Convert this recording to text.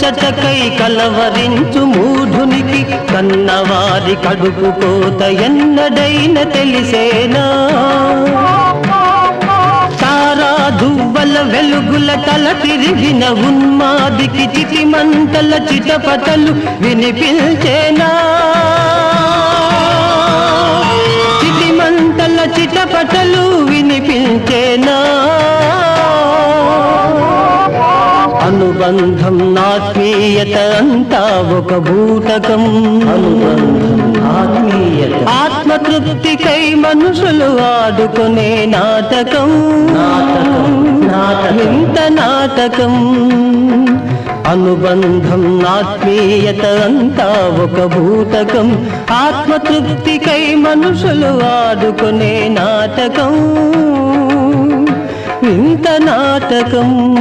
ముచ్చటకై కలవరించు మూఢునికి కన్నవారి కడుపు కోత ఎన్నడైన తెలిసేనా? తారా దువ్వల వెలుగుల తల తిరిగిన ఉన్మాదికి చిటిమంటల చిటపటలు వినిపించేనా? చిటిమంటల చిటపటలు వినిపించేనా? అనుబంధం ఆత్మీయత అంతా ఒక బూటకం. ఆత్మీయత ఆత్మతృప్తికై మనుషులు ఆడుకునే నాటకం. వింత నాటకం. అనుబంధం ఆత్మీయత అంతా ఒక బూటకం. ఆత్మతృప్తికై మనుషులు ఆడుకునే నాటకం. వింత నాటకం.